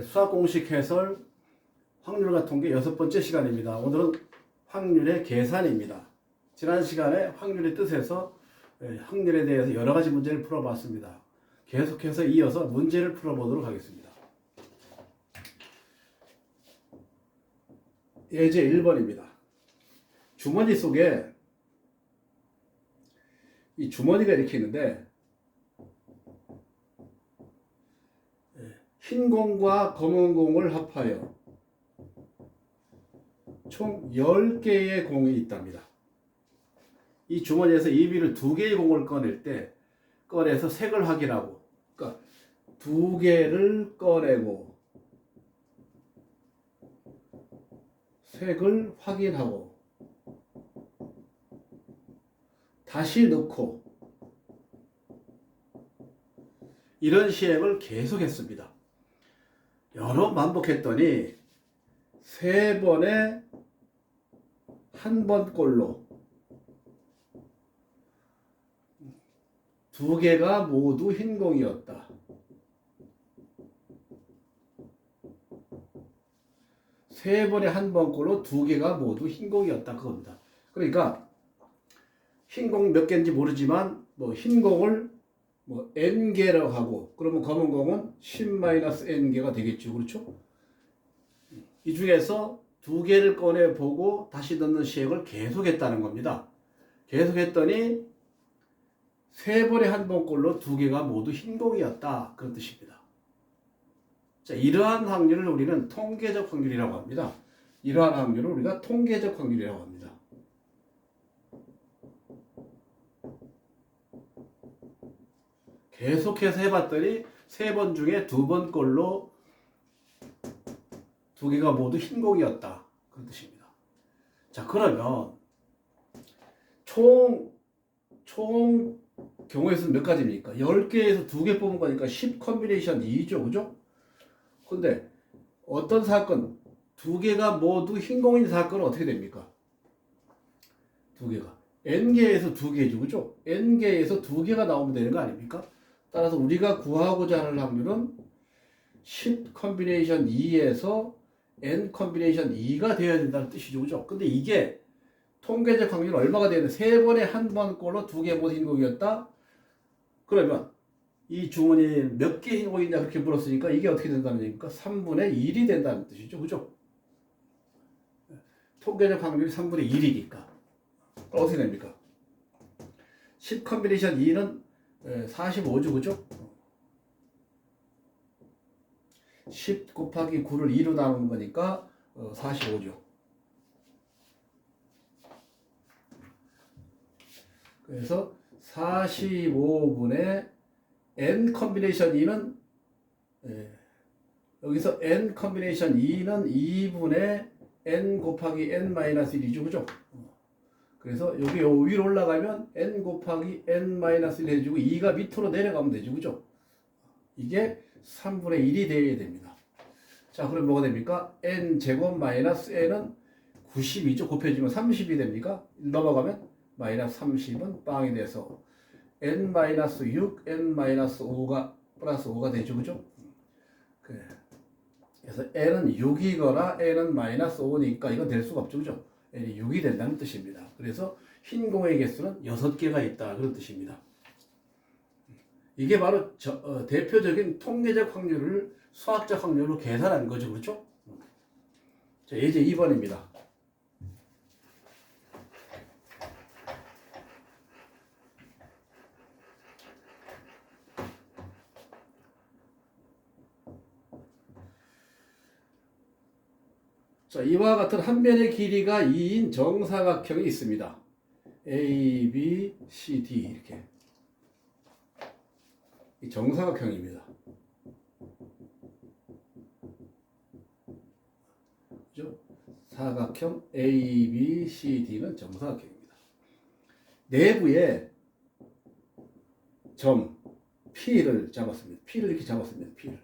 수학 공식 해설 확률과 통계 6번째 시간입니다. 오늘은 확률의 계산입니다. 지난 시간에 확률의 뜻에서 확률에 대해서 여러 가지 문제를 풀어봤습니다. 계속해서 이어서 문제를 풀어보도록 하겠습니다. 예제 1번입니다. 주머니 속에 이 주머니가 이렇게 있는데 흰 공과 검은 공을 합하여 총 10개의 공이 있답니다. 이 주머니에서 이비를 2개의 공을 꺼내서 색을 확인하고, 그러니까 2개를 꺼내고 색을 확인하고 다시 넣고 이런 시행을 계속했습니다. 여러 반복했더니 3번에 한 번꼴로 2개가 모두 흰 공이었다. 3번에 한 번꼴로 2개가 모두 흰 공이었다. 그겁니다. 그러니까 흰 공 몇 개인지 모르지만 흰 공을 n개라고 하고, 그러면 검은 공은 10-n개가 되겠죠. 그렇죠? 이 중에서 2개를 꺼내보고 다시 넣는 시행을 계속했다는 겁니다. 계속했더니 3번에 한 번꼴로 2개가 모두 흰 공이었다. 그런 뜻입니다. 자, 이러한 확률을 우리는 통계적 확률이라고 합니다. 이러한 확률을 우리가 통계적 확률이라고 합니다. 계속해서 해봤더니 3번 중에 2번 꼴로 2개가 모두 흰 공이었다. 그런 뜻입니다. 자, 그러면 총 경우의 수는 몇 가지입니까? 10개에서 2개 뽑은 거니까 10 컨비네이션 2죠. 그죠? 근데 어떤 사건, 2개가 모두 흰 공인 사건은 어떻게 됩니까? 2개가. n개에서 2개죠. 그죠? n개에서 2개가 나오면 되는 거 아닙니까? 따라서 우리가 구하고자 하는 확률은 10 컨비네이션 2에서 n 컨비네이션 2가 되어야 된다는 뜻이죠. 그죠? 근데 이게 통계적 확률은 얼마가 되는 3번에 한 번꼴로 2개 모두 흰 공이었다? 그러면 이 주머니 몇 개 흰 공이냐 그렇게 물었으니까 이게 어떻게 된다는 얘기입니까? 3분의 1이 된다는 뜻이죠. 그죠? 통계적 확률이 3분의 1이니까. 어떻게 됩니까? 10 컨비네이션 2는 45죠. 그죠? 10 곱하기 9를 2로 나누는 거니까 45죠. 그래서 45분의 n 컨비네이션 2는 여기서 n 컨비네이션 2는 2분의 n 곱하기 n-1이죠. 그죠? 그래서 여기 위로 올라가면 n 곱하기 n-1 해주고 2가 밑으로 내려가면 되죠. 그죠? 이게 3분의 1이 되어야 됩니다. 자, 그럼 뭐가 됩니까? n제곱 마이너스 n은 92죠. 곱해주면 30이 됩니까? 넘어가면 마이너스 30은 빵이 돼서 n-6, n-5가 플러스 5가 되죠. 그죠? 그래서 n은 6이거나 n은 마이너스 5니까 이건 될 수가 없죠. 그죠? n이 6이 된다는 뜻입니다. 그래서 흰 공의 개수는 6개가 있다. 그런 뜻입니다. 이게 바로 대표적인 통계적 확률을 수학적 확률로 계산한 거죠. 그렇죠? 자, 예제 2번입니다. 자, 이와 같은 한 변의 길이가 2인 정사각형이 있습니다. A, B, C, D 이렇게. 이 정사각형입니다. 그죠? 사각형 A, B, C, D는 정사각형입니다. 내부에 점 P를 잡았습니다. P를 이렇게 잡았습니다. P를.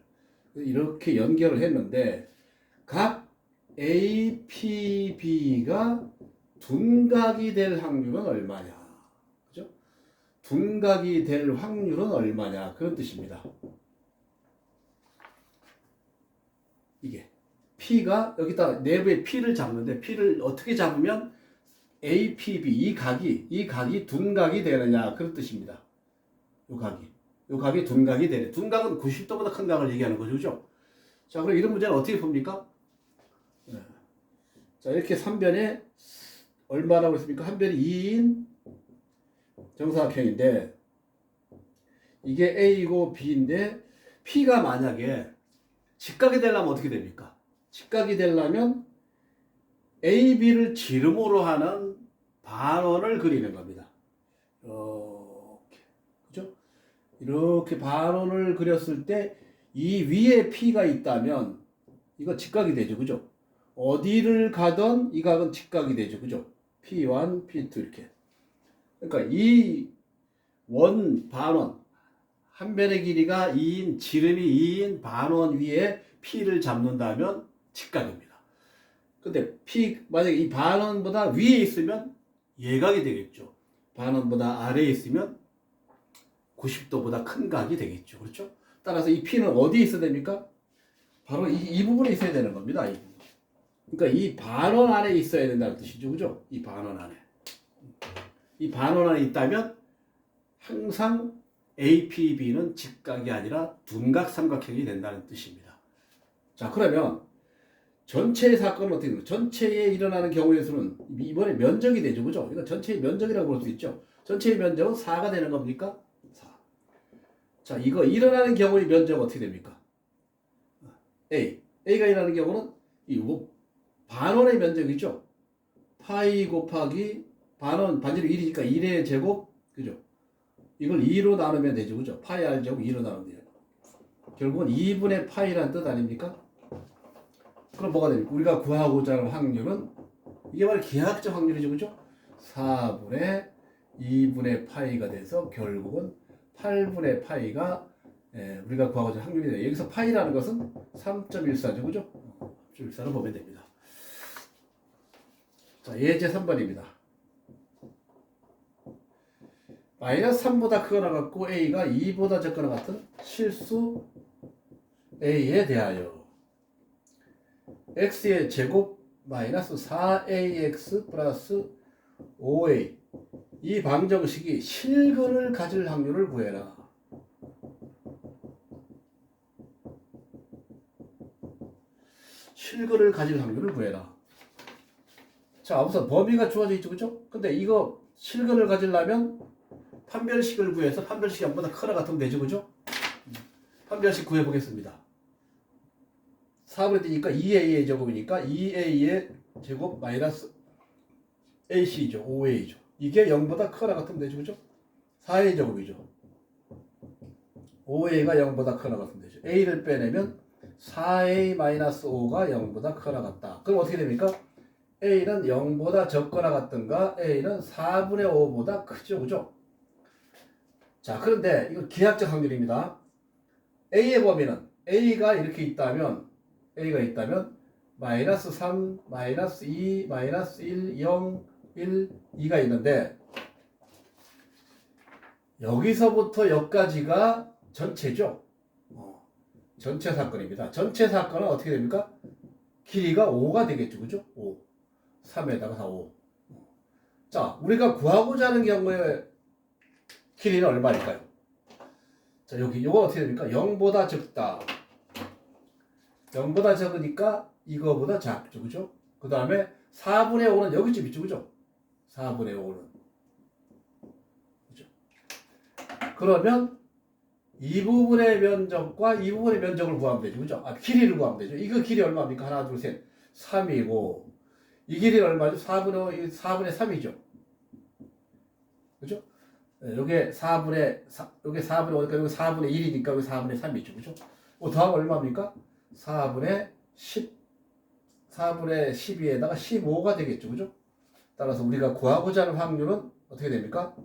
이렇게 연결을 했는데 각 A, P, B가 둔각이 될 확률은 얼마냐? 그죠? 둔각이 될 확률은 얼마냐? 그런 뜻입니다. 이게 P가 여기다 내부에 P를 잡는데 P를 어떻게 잡으면 APB 이 각이 둔각이 되느냐 그런 뜻입니다. 요 각이 둔각이 되네. 둔각은 90도보다 큰 각을 얘기하는 거죠, 그죠? 자, 그럼 이런 문제는 어떻게 풉니까? 네. 자, 이렇게 3변에 얼마라고 했습니까? 한 변이 2인 정사각형인데 이게 A이고 B인데 P가 만약에 직각이 되려면 어떻게 됩니까? 직각이 되려면 A, B를 지름으로 하는 반원을 그리는 겁니다. 이렇게. 그죠? 이렇게 반원을 그렸을 때 이 위에 P가 있다면 이거 직각이 되죠. 그죠? 어디를 가던 이 각은 직각이 되죠. 그죠? P1, P2 이렇게. 그러니까 이 원 반원 한 변의 길이가 2인 지름이 2인 반원 위에 P를 잡는다면 직각입니다. 근데 P 만약에 이 반원보다 위에 있으면 예각이 되겠죠. 반원보다 아래에 있으면 90도보다 큰 각이 되겠죠. 그렇죠? 따라서 이 P는 어디에 있어야 됩니까? 바로 이 부분에 있어야 되는 겁니다. 이 부분. 그러니까 이 반원 안에 있어야 된다는 뜻이죠. 그죠? 이 반원 안에. 이 반원 안에 있다면 항상 APB는 직각이 아니라 둔각 삼각형이 된다는 뜻입니다. 자, 그러면 전체의 사건은 어떻게 됩니까? 전체에 일어나는 경우의 수는 이번에 면적이 되죠. 그죠? 이건 전체의 면적이라고 볼 수 있죠. 전체의 면적은 4가 되는 겁니까? 4. 자, 이거 일어나는 경우의 면적은 어떻게 됩니까? A가 일어나는 경우는 이 반원의 면적이죠. 파이 곱하기 반원, 반지름 1이니까 1의 제곱, 그죠? 이걸 2로 나누면 되죠. 그죠? 파이 r 제곱 2로 나누면 돼요. 결국은 2분의 파이라는 뜻 아닙니까? 그럼 뭐가 됩니까? 우리가 구하고자 하는 확률은 이게 바로 기하학적 확률이죠. 그죠? 4분의 2분의 파이가 돼서 결국은 8분의 파이가 우리가 구하고자 하는 확률이 돼요. 여기서 파이라는 것은 3.14죠. 그죠? 3.14로 보면 됩니다. 자, 예제 3번입니다. 마이너스 3보다 크거나 같고 A가 2보다 적거나 같은 실수 A에 대하여 X의 제곱 마이너스 4AX 플러스 5A 이 방정식이 실근을 가질 확률을 구해라. 실근을 가질 확률을 구해라. 자, 우선 범위가 주어져 있죠. 그죠? 근데 이거 실근을 가지려면 판별식을 구해서 판별식이 0보다 크거나 같으면 되죠. 그죠? 판별식 구해보겠습니다. 4분의 D니까 2A의 제곱이니까 2A의 제곱 마이너스 AC죠. 5A죠. 이게 0보다 크거나 같으면 되죠. 그죠? 4A 제곱이죠. 5A가 0보다 크거나 같으면 되죠. A를 빼내면 4A 마이너스 5가 0보다 크거나 같다. 그럼 어떻게 됩니까? A는 0보다 적거나 같든가 A는 4분의 5보다 크죠. 그죠? 자, 그런데 이건 기하학적 확률입니다. A의 범위는 A가 이렇게 있다면 마이너스 3, 마이너스 2, 마이너스 1, 0, 1, 2가 있는데 여기서부터 여기까지가 전체죠. 전체 사건입니다. 전체 사건은 어떻게 됩니까? 길이가 5가 되겠죠. 그죠? 5. 3에다가 4, 5. 자, 우리가 구하고자 하는 경우에 길이는 얼마일까요? 자, 여기 이거 어떻게 됩니까? 0보다 적다. 0보다 적으니까 이거보다 작죠. 그죠? 그 다음에 4분의 5는 여기쯤 있죠. 그죠? 4분의 5는. 그죠? 그러면 이 부분의 면적과 이 부분의 면적을 구하면 되죠. 그죠? 길이를 구하면 되죠. 이거 길이 얼마입니까? 하나, 둘, 셋. 3이고, 이 길이는 얼마죠? 4분의 3이죠. 그죠? 요게 4분의 5니까 여기 4분의 1이니까 여기 4분의 3이죠. 그죠? 더하면 얼마입니까? 4분의 12에다가 15가 되겠죠. 그죠? 따라서 우리가 구하고자 하는 확률은 어떻게 됩니까?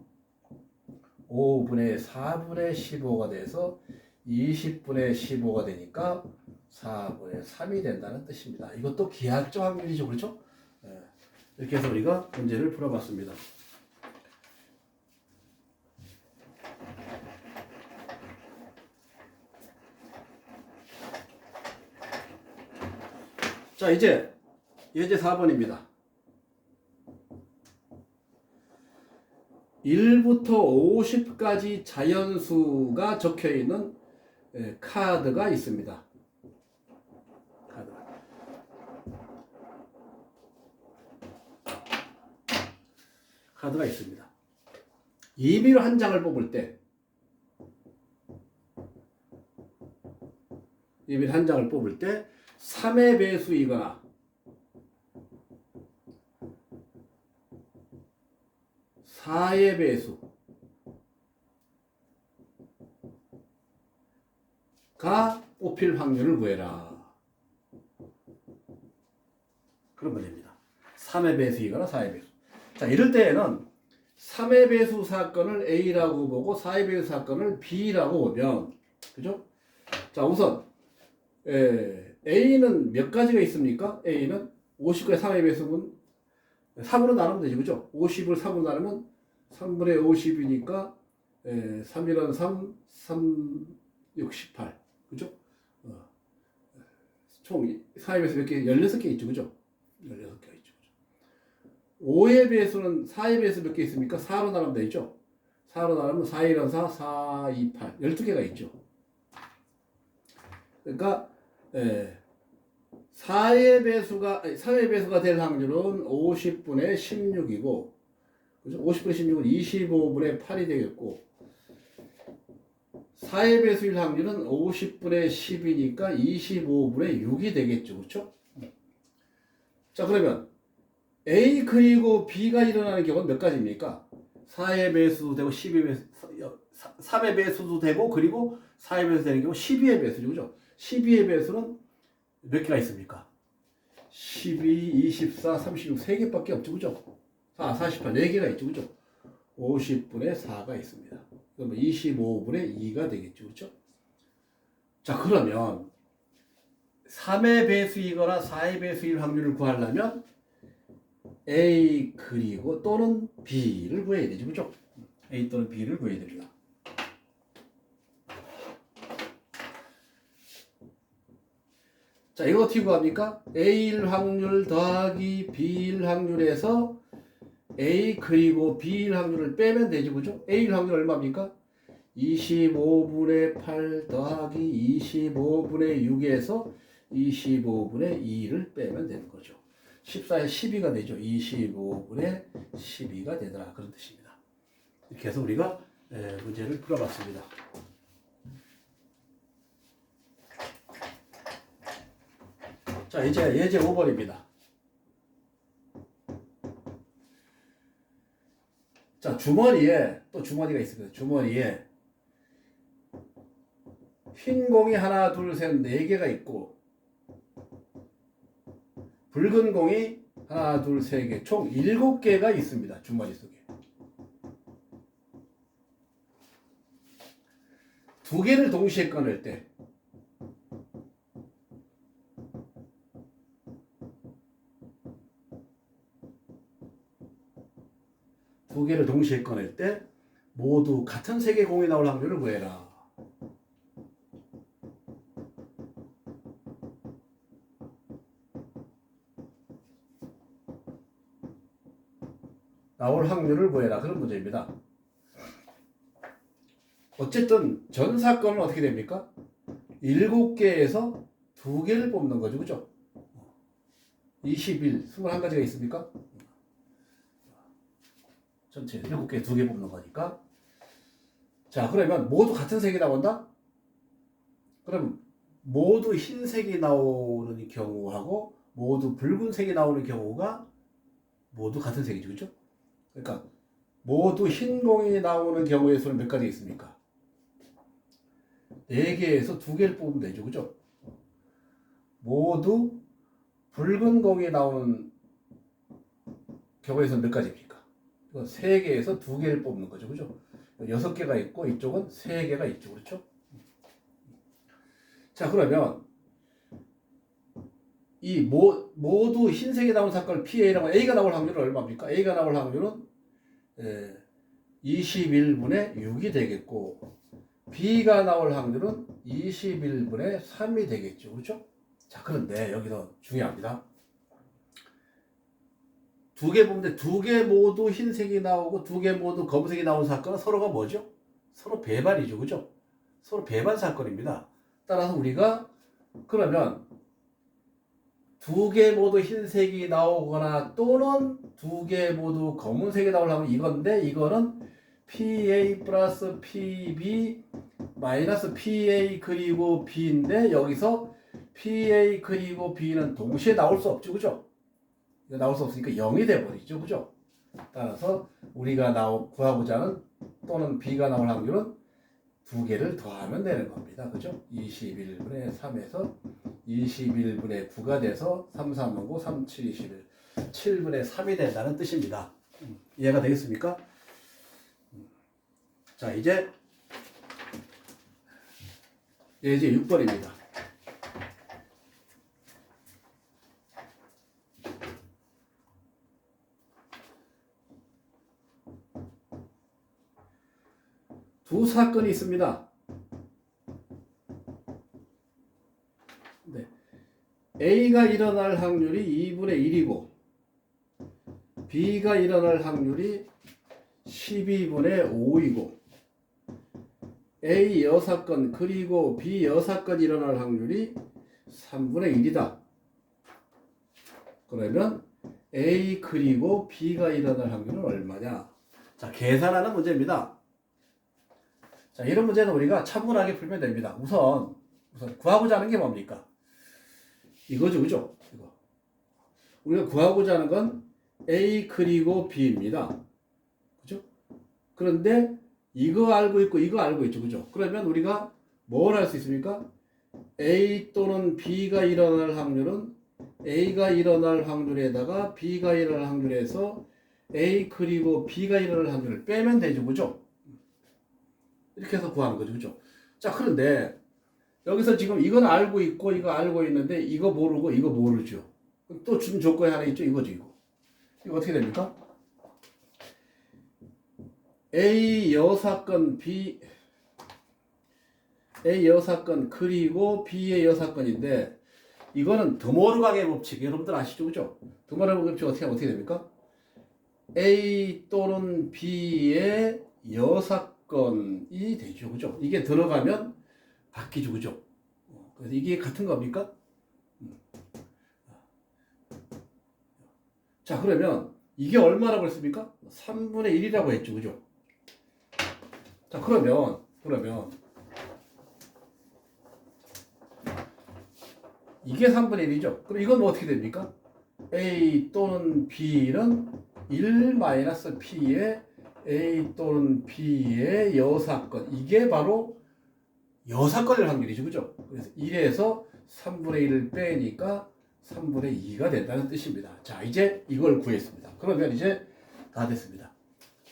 5분의 4분의 15가 돼서 20분의 15가 되니까 4분의 3이 된다는 뜻입니다. 이것도 기하학적 확률이죠. 그렇죠? 이렇게 해서 우리가 문제를 풀어봤습니다. 자, 이제 예제 4번입니다. 1부터 50까지 자연수가 적혀 있는 카드가 있습니다. 카드가 있습니다. 임의로 한 장을 뽑을 때, 임의로 한 장을 뽑을 때 3의 배수이거나 4의 배수가 뽑힐 확률을 구해라. 그런 문제입니다. 3의 배수이거나 4의 배수. 자, 이럴 때에는 3의 배수 사건을 A라고 보고 4의 배수 사건을 B라고 보면, 그죠? 자, 우선 A는 몇 가지가 있습니까? A는 50과 3의 배수분 3으로 나누면 되죠, 그죠? 50을 3으로 나누면 3분의 50이니까 3이라는 3, 3, 6, 18, 그죠? 총 4의 배수 몇 개? 16개 있죠, 그죠? 16개가 있죠. 5의 배수는 4의 배수 몇 개 있습니까? 4로 나누면 되죠? 4로 나누면 4, 1, 4, 4, 2, 8. 12개가 있죠. 그러니까 3의 배수가 될 확률은 50분의 16이고, 그죠? 50분의 16은 25분의 8이 되겠고, 4의 배수일 확률은 50분의 10이니까 25분의 6이 되겠죠. 그렇죠? 자, 그러면 A 그리고 B가 일어나는 경우는 몇 가지입니까? 4의 배수도 되고 10의 배수, 3의 배수도 되고, 그리고 4의 배수 되는 경우 12의 배수죠. 그죠? 12의 배수는 몇 개가 있습니까? 12, 24, 36, 3개밖에 없죠. 그죠? 48, 4개가 있죠. 그죠? 50분의 4가 있습니다. 그러면 25분의 2가 되겠죠. 그죠? 자, 그러면 3의 배수이거나 4의 배수일 확률을 구하려면 A 그리고 또는 B를 구해야 되죠. 그죠? A 또는 B를 구해야 됩니다. 자, 이거 어떻게 구합니까? A일 확률 더하기 B일 확률에서 A 그리고 B일 확률을 빼면 되죠. 그죠? A일 확률 얼마입니까? 25분의 8 더하기 25분의 6에서 25분의 2를 빼면 되는 거죠. 14에 12가 되죠. 25분의 12가 되더라. 그런 뜻입니다. 이렇게 해서 우리가 문제를 풀어봤습니다. 자, 이제 예제 5번입니다. 자, 주머니에 또 주머니가 있습니다. 주머니에 흰 공이 하나, 둘, 셋, 4개가 있고 붉은 공이 하나, 둘, 3개, 총 7개가 있습니다. 주머니 속에. 2개를 동시에 꺼낼 때 모두 같은 색의 공이 나올 확률을 구해라. 나올 확률을 구해라. 그런 문제입니다. 어쨌든 전 사건은 어떻게 됩니까? 7개에서 2개를 뽑는 거죠. 그죠? 21, 21가지가 있습니까? 전체 7개 2개 뽑는 거니까. 자, 그러면 모두 같은 색이 나온다? 그럼 모두 흰색이 나오는 경우하고 모두 붉은색이 나오는 경우가 모두 같은 색이죠. 그죠? 그러니까 모두 흰 공이 나오는 경우의 수는 몇 가지 있습니까? 4개에서 2개를 뽑으면 되죠. 그죠? 모두 붉은 공이 나오는 경우의 수는 몇 가지입니까? 3개에서 2개를 뽑는 거죠. 그죠? 6개가 있고 이쪽은 3개가 있죠. 그렇죠? 자, 그러면 이 모두 흰색이 나온 사건을 PA라고 A가 나올 확률은 얼마입니까? A가 나올 확률은 21분의 6이 되겠고 B가 나올 확률은 21분의 3이 되겠죠. 그렇죠? 자, 그런데 여기서 중요합니다. 두 개 보는데 두 개 모두 흰색이 나오고 두 개 모두 검은색이 나온 사건은 서로가 뭐죠? 서로 배반이죠. 그죠? 서로 배반 사건입니다. 따라서 우리가 그러면 두 개 모두 흰색이 나오거나 또는 두 개 모두 검은색이 나오려면 이건데 이거는 PA 플러스 PB 마이너스 PA 그리고 B인데 여기서 PA 그리고 B는 동시에 나올 수 없죠. 그죠? 나올 수 없으니까 0이 돼버리죠. 그죠? 따라서 우리가 구하고자 하는 또는 B가 나올 확률은 두 개를 더하면 되는 겁니다. 그죠? 21분의 3에서 21분의 9가 돼서 3, 3, 5, 3, 7, 21, 7분의 3이 된다는 뜻입니다. 이해가 되겠습니까? 자, 이제 6번입니다. 두 사건이 있습니다. 네. A가 일어날 확률이 2분의 1이고 B가 일어날 확률이 12분의 5이고 A 여사건 그리고 B 여사건 일어날 확률이 3분의 1이다. 그러면 A 그리고 B가 일어날 확률은 얼마냐? 자, 계산하는 문제입니다. 자, 이런 문제는 우리가 차분하게 풀면 됩니다. 우선 구하고자 하는 게 뭡니까? 이거죠, 그죠? 이거. 우리가 구하고자 하는 건 A 그리고 B입니다. 그죠? 그런데 이거 알고 있고 이거 알고 있죠, 그죠? 그러면 우리가 뭘 할 수 있습니까? A 또는 B가 일어날 확률은 A가 일어날 확률에다가 B가 일어날 확률에서 A 그리고 B가 일어날 확률을 빼면 되죠, 그죠? 이렇게 해서 구하는 거죠, 그죠? 자, 그런데 여기서 지금 이건 알고 있고 이거 알고 있는데 이거 모르고 이거 모르죠. 또 준 조건이 하나 있죠, 이거죠, 이거. 이거 어떻게 됩니까? A 여사건 A 여사건 그리고 B의 여사건인데 이거는 드모르가게 법칙 여러분들 아시죠, 그죠? 드모르가게 법칙 어떻게 됩니까? A 또는 B의 여사건이 되죠, 그죠? 이게 들어가면 바뀌죠, 그죠? 그래서 이게 같은 겁니까? 자, 그러면 이게 얼마라고 했습니까? 3분의 1이라고 했죠, 그죠? 자, 그러면 이게 3분의 1이죠. 그럼 이건 어떻게 됩니까? A 또는 B는 1-P의 A 또는 B의 여사건. 이게 바로 여사건일 확률이죠, 그죠? 그래서 1에서 3분의 1을 빼니까 3분의 2가 된다는 뜻입니다. 자, 이제 이걸 구했습니다. 그러면 이제 다 됐습니다.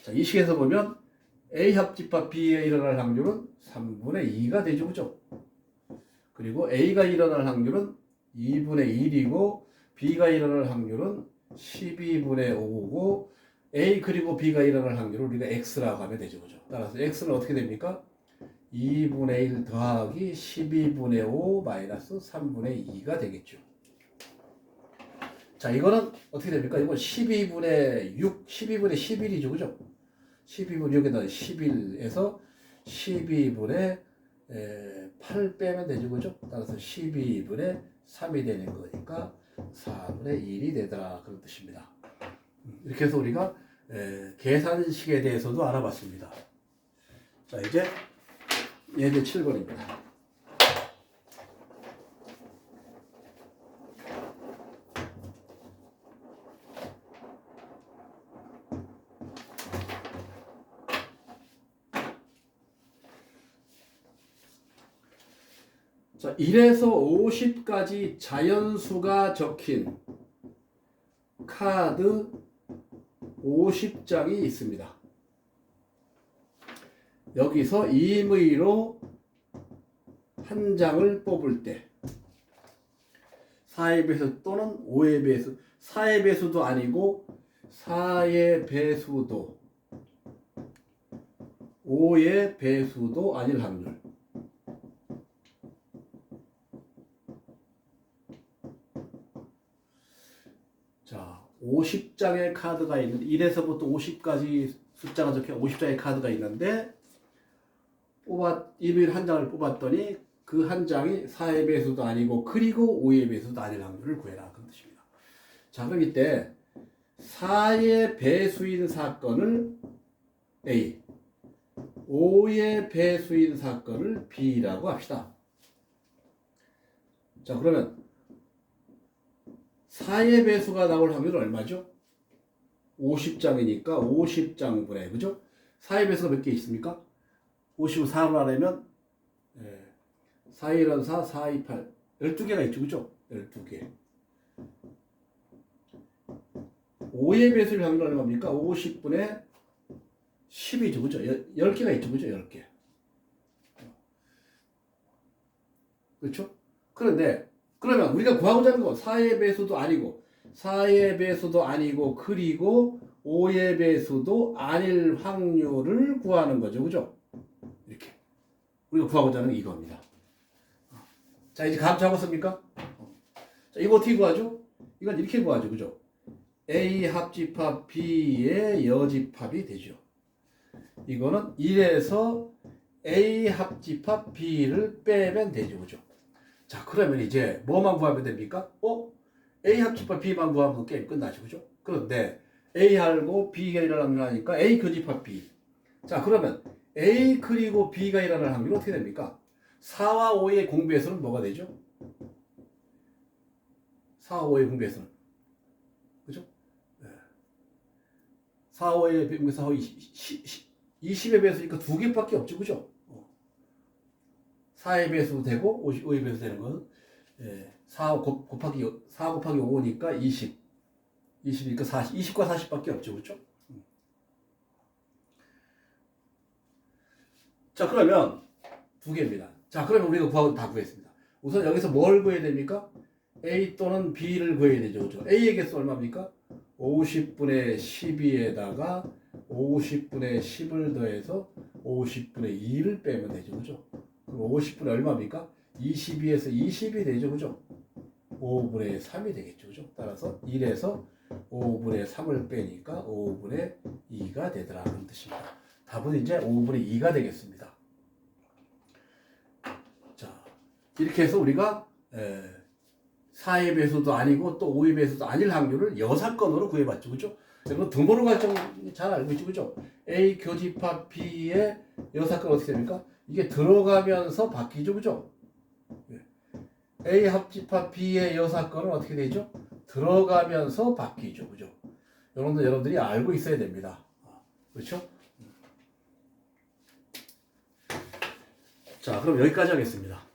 자, 이 식에서 보면 A 합집합 B에 일어날 확률은 3분의 2가 되죠, 그죠? 그리고 A가 일어날 확률은 2분의 1이고 B가 일어날 확률은 12분의 5고 A 그리고 B가 일어날 확률을 우리가 X라고 하면 되죠, 그죠? 따라서 X는 어떻게 됩니까? 2분의 1 더하기 12분의 5 마이너스 3분의 2가 되겠죠. 자, 이거는 어떻게 됩니까? 이건 12분의 6, 12분의 11이죠, 그죠? 12분의 6에다 11에서 12분의 8 빼면 되죠, 그죠? 따라서 12분의 3이 되는 거니까 4분의 1이 되더라, 그런 뜻입니다. 이렇게 해서 우리가 계산식에 대해서도 알아봤습니다. 자, 이제 예제 7번입니다. 자, 1에서 50까지 자연수가 적힌 카드 50장이 있습니다. 여기서 임의로 한 장을 뽑을 때 4의 배수 또는 5의 배수, 4의 배수도 아니고 4의 배수도 5의 배수도 아닐 확률. 자, 50장의 카드가 있는데 1에서부터 50까지 숫자가 적혀 50장의 카드가 있는데 일일 한 장을 뽑았더니 그 한 장이 4의 배수도 아니고 그리고 5의 배수도 아닐 확률을 구해라. 그런 뜻입니다. 자, 그럼 이때 4의 배수인 사건을 A, 5의 배수인 사건을 B라고 합시다. 자, 그러면 4의 배수가 나올 확률은 얼마죠? 50장이니까 50장분의, 그죠? 4의 배수가 몇 개 있습니까? 50을 4로 하려면 4, 1은 4, 4, 2, 8 12개가 있죠, 그죠? 12개. 5의 배수일 확률은 얼마입니까? 50분의 10이죠, 그죠? 10개가 있죠, 그죠? 10개. 그렇죠? 그런데 그러면 우리가 구하고자 하는 건 4의 배수도 아니고 4의 배수도 아니고 그리고 5의 배수도 아닐 확률을 구하는 거죠, 그죠? 이렇게 우리가 구하고자 하는 게 이겁니다. 자, 이제 감 잡았습니까? 자, 이거 어떻게 구하죠? 이건 이렇게 구하죠, 그죠? A 합집합 B의 여집합이 되죠. 이거는 1에서 A 합집합 B를 빼면 되죠, 그죠? 자, 그러면 이제 뭐만 구하면 됩니까? A 합집합 B만 구하면 게임 끝나죠, 그죠? 그런데 A하고 B가 일어나는 하니까 A 교집합 B. 자, 그러면 A 그리고 B가 일어날 확률은 어떻게 됩니까? 4와 5의 공배수는 뭐가 되죠? 4와 5의 공배수는, 그죠? 4, 5의 공배수 20의 배수니까 2개밖에 없죠, 그죠? 4의 배수 되고 5의 배수 되는 건 4 곱하기 5니까 20. 20이니까 40, 20과 40밖에 없죠, 그렇죠? 자, 그러면 두 개입니다. 자, 그러면 우리가 다 구했습니다. 우선 여기서 뭘 구해야 됩니까? A 또는 B를 구해야 되죠, 그렇죠? A의 개수 얼마입니까? 50분의 12에다가 50분의 10을 더해서 50분의 2를 빼면 되죠, 그죠? 그럼 50분의 얼마입니까? 22에서 20이 되죠, 그죠? 5분의 3이 되겠죠, 그죠? 따라서 1에서 5분의 3을 빼니까 5분의 2가 되더라, 그런 뜻입니다. 답은 이제 5분의 2가 되겠습니다. 자, 이렇게 해서 우리가 4의 배수도 아니고 또 5의 배수도 아닐 확률을 여사건으로 구해봤죠, 그죠? 여러분 등호로 갈정 잘 알고 있죠, 그죠? A 교집합 B의 여사건 어떻게 됩니까? 이게 들어가면서 바뀌죠, 그죠? A 합집합 B의 여사건은 어떻게 되죠? 들어가면서 바뀌죠, 그죠? 여러분들이 알고 있어야 됩니다. 그렇죠? 자, 그럼 여기까지 하겠습니다.